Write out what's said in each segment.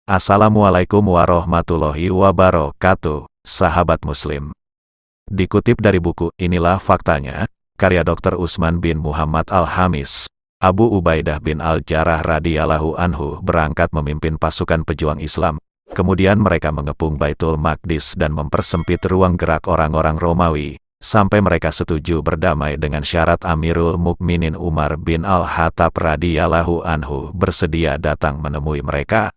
Assalamualaikum warahmatullahi wabarakatuh, sahabat muslim. Dikutip dari buku Inilah Faktanya, karya Dr. Utsman bin Muhammad Al-Hamis, Abu Ubaidah bin Al-Jarrah radhiyallahu anhu berangkat memimpin pasukan pejuang Islam. Kemudian mereka mengepung Baitul Maqdis dan mempersempit ruang gerak orang-orang Romawi, sampai mereka setuju berdamai dengan syarat Amirul Mukminin Umar bin Al-Khattab radhiyallahu anhu bersedia datang menemui mereka.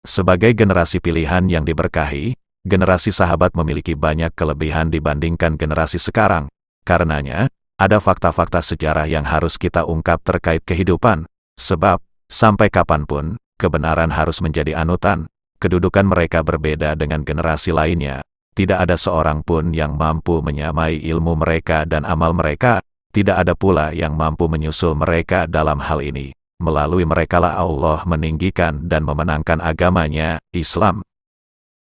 Sebagai generasi pilihan yang diberkahi, generasi sahabat memiliki banyak kelebihan dibandingkan generasi sekarang. Karenanya, ada fakta-fakta sejarah yang harus kita ungkap terkait kehidupan, sebab, sampai kapanpun, kebenaran harus menjadi anutan. Kedudukan mereka berbeda dengan generasi lainnya. Tidak ada seorang pun yang mampu menyamai ilmu mereka dan amal mereka. Tidak ada pula yang mampu menyusul mereka dalam hal ini. Melalui merekalah Allah meninggikan dan memenangkan agamanya, Islam.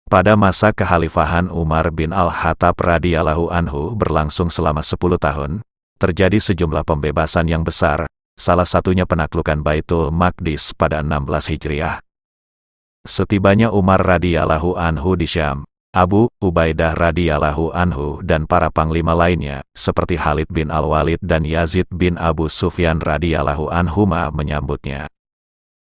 Pada masa kekhalifahan Umar bin Al-Khattab radhiyallahu anhu berlangsung selama 10 tahun, terjadi sejumlah pembebasan yang besar, salah satunya penaklukan Baitul Maqdis pada 16 Hijriah. Setibanya Umar radhiyallahu anhu di Syam, Abu Ubaidah radhiyallahu anhu dan para panglima lainnya, seperti Khalid bin Al-Walid dan Yazid bin Abu Sufyan radhiyallahu anhuma menyambutnya.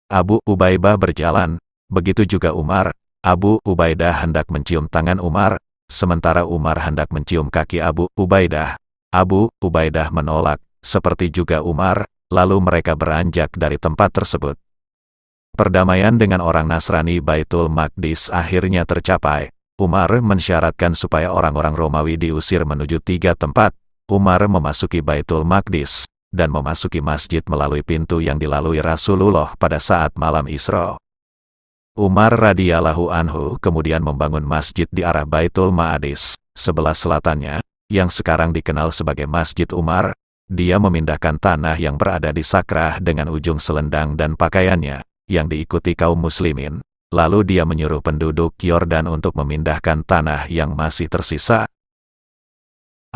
Abu Ubaidah berjalan, begitu juga Umar. Abu Ubaidah hendak mencium tangan Umar, sementara Umar hendak mencium kaki Abu Ubaidah. Abu Ubaidah menolak, seperti juga Umar, lalu mereka beranjak dari tempat tersebut. Perdamaian dengan orang Nasrani Baitul Maqdis akhirnya tercapai. Umar mensyaratkan supaya orang-orang Romawi diusir menuju 3 tempat. Umar memasuki Baitul Maqdis, dan memasuki masjid melalui pintu yang dilalui Rasulullah pada saat malam Isra. Umar radhiyallahu anhu kemudian membangun masjid di arah Baitul Maqdis, sebelah selatannya, yang sekarang dikenal sebagai Masjid Umar. Dia memindahkan tanah yang berada di Sakrah dengan ujung selendang dan pakaiannya, yang diikuti kaum muslimin. Lalu dia menyuruh penduduk Yordan untuk memindahkan tanah yang masih tersisa.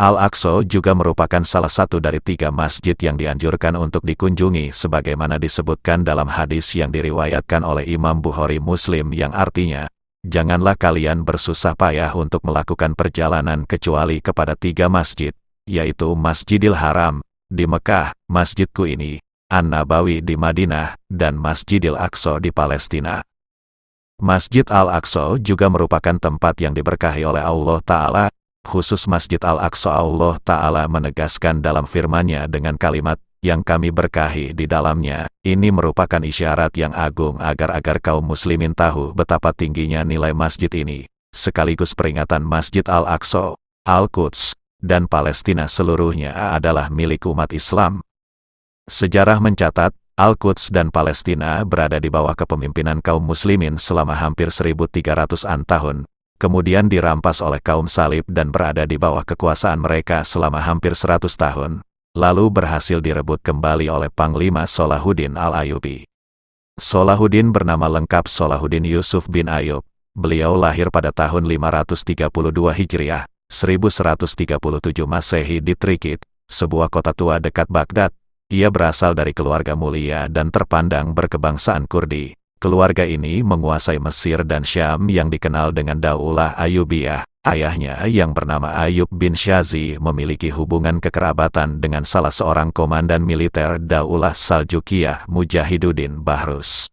Al-Aqsa juga merupakan salah satu dari 3 masjid yang dianjurkan untuk dikunjungi sebagaimana disebutkan dalam hadis yang diriwayatkan oleh Imam Bukhari Muslim yang artinya, janganlah kalian bersusah payah untuk melakukan perjalanan kecuali kepada 3 masjid, yaitu Masjidil Haram di Mekah, Masjidku ini, An-Nabawi di Madinah, dan Masjidil Aqsa di Palestina. Masjid Al-Aqsa juga merupakan tempat yang diberkahi oleh Allah Ta'ala. Khusus Masjid Al-Aqsa Allah Ta'ala menegaskan dalam firman-Nya dengan kalimat, yang kami berkahi di dalamnya. Ini merupakan isyarat yang agung agar kaum muslimin tahu betapa tingginya nilai masjid ini, sekaligus peringatan Masjid Al-Aqsa, Al-Quds, dan Palestina seluruhnya adalah milik umat Islam. Sejarah mencatat, Al-Quds dan Palestina berada di bawah kepemimpinan kaum muslimin selama hampir 1300-an tahun, kemudian dirampas oleh kaum salib dan berada di bawah kekuasaan mereka selama hampir 100 tahun, lalu berhasil direbut kembali oleh Panglima Salahuddin Al-Ayyubi. Salahuddin bernama lengkap Salahuddin Yusuf bin Ayyub. Beliau lahir pada tahun 532 Hijriah, 1137 Masehi di Trikit, sebuah kota tua dekat Baghdad. Ia berasal dari keluarga mulia dan terpandang berkebangsaan Kurdi. Keluarga ini menguasai Mesir dan Syam yang dikenal dengan Daulah Ayyubiyah. Ayahnya yang bernama Ayyub bin Shazi memiliki hubungan kekerabatan dengan salah seorang komandan militer Daulah Saljukiyah Mujahiduddin Bahrus.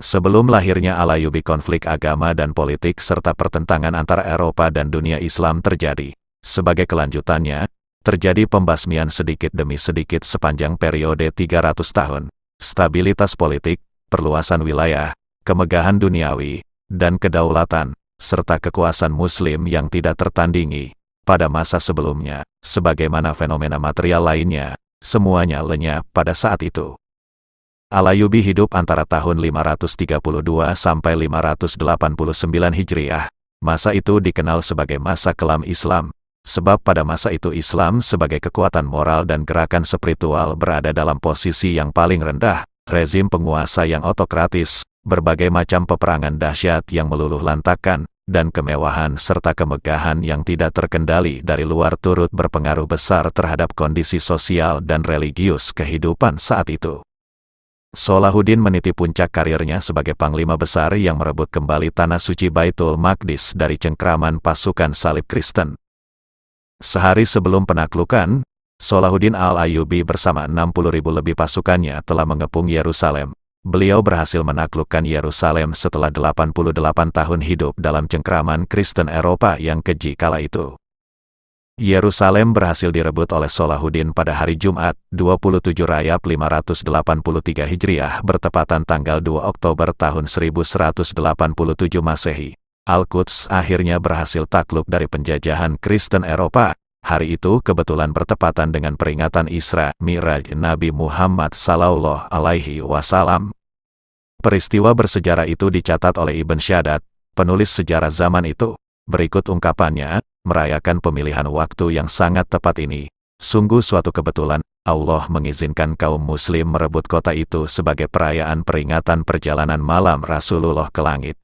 Sebelum lahirnya Al-Ayyubi, konflik agama dan politik serta pertentangan antara Eropa dan dunia Islam terjadi. Sebagai kelanjutannya, terjadi pembasmian sedikit demi sedikit sepanjang periode 300 tahun. Stabilitas politik, perluasan wilayah, kemegahan duniawi, dan kedaulatan, serta kekuasaan Muslim yang tidak tertandingi. Pada masa sebelumnya, sebagaimana fenomena material lainnya, semuanya lenyap pada saat itu. Al-Ayyubi hidup antara tahun 532 sampai 589 Hijriah. Masa itu dikenal sebagai masa kelam Islam. Sebab pada masa itu Islam sebagai kekuatan moral dan gerakan spiritual berada dalam posisi yang paling rendah, rezim penguasa yang otokratis, berbagai macam peperangan dahsyat yang meluluh lantakkan, dan kemewahan serta kemegahan yang tidak terkendali dari luar turut berpengaruh besar terhadap kondisi sosial dan religius kehidupan saat itu. Salahuddin meniti puncak karirnya sebagai panglima besar yang merebut kembali tanah suci Baitul Maqdis dari cengkraman pasukan salib Kristen. Sehari sebelum penaklukan, Salahuddin Al-Ayyubi bersama 60.000 lebih pasukannya telah mengepung Yerusalem. Beliau berhasil menaklukkan Yerusalem setelah 88 tahun hidup dalam cengkraman Kristen Eropa yang keji kala itu. Yerusalem berhasil direbut oleh Salahuddin pada hari Jumat, 27 Rajab 583 Hijriah bertepatan tanggal 2 Oktober tahun 1187 Masehi. Al-Quds akhirnya berhasil takluk dari penjajahan Kristen Eropa. Hari itu kebetulan bertepatan dengan peringatan Isra Mi'raj Nabi Muhammad Sallallahu Alaihi Wasallam. Peristiwa bersejarah itu dicatat oleh Ibn Shaddad, penulis sejarah zaman itu. Berikut ungkapannya, merayakan pemilihan waktu yang sangat tepat ini. Sungguh suatu kebetulan, Allah mengizinkan kaum muslim merebut kota itu sebagai perayaan peringatan perjalanan malam Rasulullah ke langit.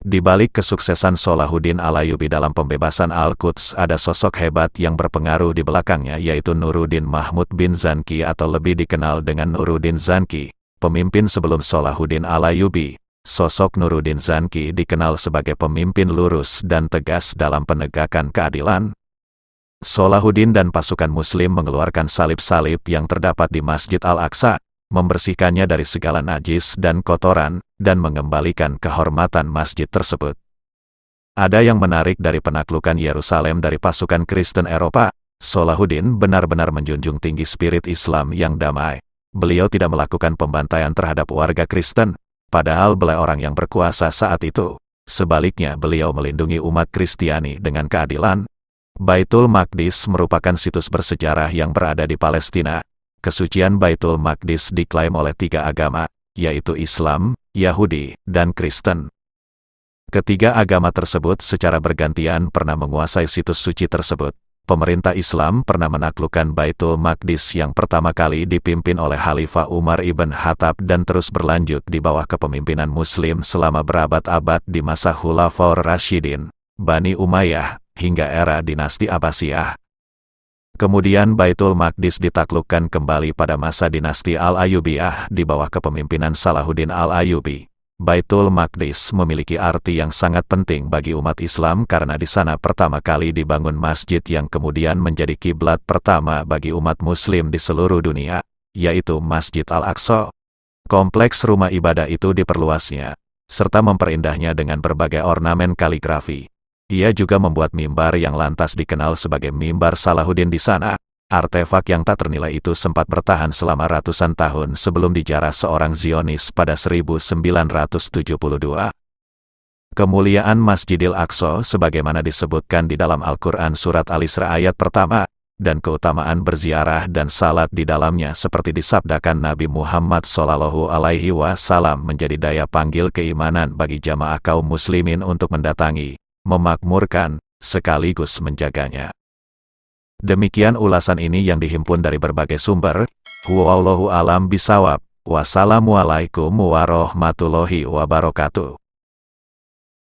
Di balik kesuksesan Salahuddin Al-Ayyubi dalam pembebasan Al-Quds ada sosok hebat yang berpengaruh di belakangnya yaitu Nuruddin Mahmud bin Zanki atau lebih dikenal dengan Nuruddin Zanki, pemimpin sebelum Salahuddin Al-Ayyubi. Sosok Nuruddin Zanki dikenal sebagai pemimpin lurus dan tegas dalam penegakan keadilan. Salahuddin dan pasukan muslim mengeluarkan salib-salib yang terdapat di Masjid Al-Aqsa, membersihkannya dari segala najis dan kotoran, dan mengembalikan kehormatan masjid tersebut. Ada yang menarik dari penaklukan Yerusalem dari pasukan Kristen Eropa. Salahuddin benar-benar menjunjung tinggi spirit Islam yang damai. Beliau tidak melakukan pembantaian terhadap warga Kristen, padahal beliau orang yang berkuasa saat itu. Sebaliknya beliau melindungi umat Kristiani dengan keadilan. Baitul Maqdis merupakan situs bersejarah yang berada di Palestina. Kesucian Baitul Maqdis diklaim oleh 3 agama, yaitu Islam, Yahudi, dan Kristen. Ketiga agama tersebut secara bergantian pernah menguasai situs suci tersebut. Pemerintah Islam pernah menaklukkan Baitul Maqdis yang pertama kali dipimpin oleh Khalifah Umar ibn Khattab dan terus berlanjut di bawah kepemimpinan Muslim selama berabad-abad di masa Khulafaur Rasyidin, Bani Umayyah, hingga era dinasti Abbasiyah. Kemudian Baitul Maqdis ditaklukkan kembali pada masa dinasti Al-Ayyubiyah di bawah kepemimpinan Salahuddin Al-Ayyubi. Baitul Maqdis memiliki arti yang sangat penting bagi umat Islam karena di sana pertama kali dibangun masjid yang kemudian menjadi kiblat pertama bagi umat Muslim di seluruh dunia, yaitu Masjid Al-Aqsa. Kompleks rumah ibadah itu diperluasnya, serta memperindahnya dengan berbagai ornamen kaligrafi. Ia juga membuat mimbar yang lantas dikenal sebagai mimbar Salahuddin di sana. Artefak yang tak ternilai itu sempat bertahan selama ratusan tahun sebelum dijarah seorang Zionis pada 1972. Kemuliaan Masjidil Aqsa sebagaimana disebutkan di dalam Al-Quran Surat Al-Isra ayat pertama, dan keutamaan berziarah dan salat di dalamnya seperti disabdakan Nabi Muhammad Sallallahu Alaihi Wasallam menjadi daya panggil keimanan bagi jamaah kaum muslimin untuk mendatangi, memakmurkan, sekaligus menjaganya. Demikian ulasan ini yang dihimpun dari berbagai sumber. Wallahu a'lam bishawab. Wassalamualaikum warahmatullahi wabarakatuh.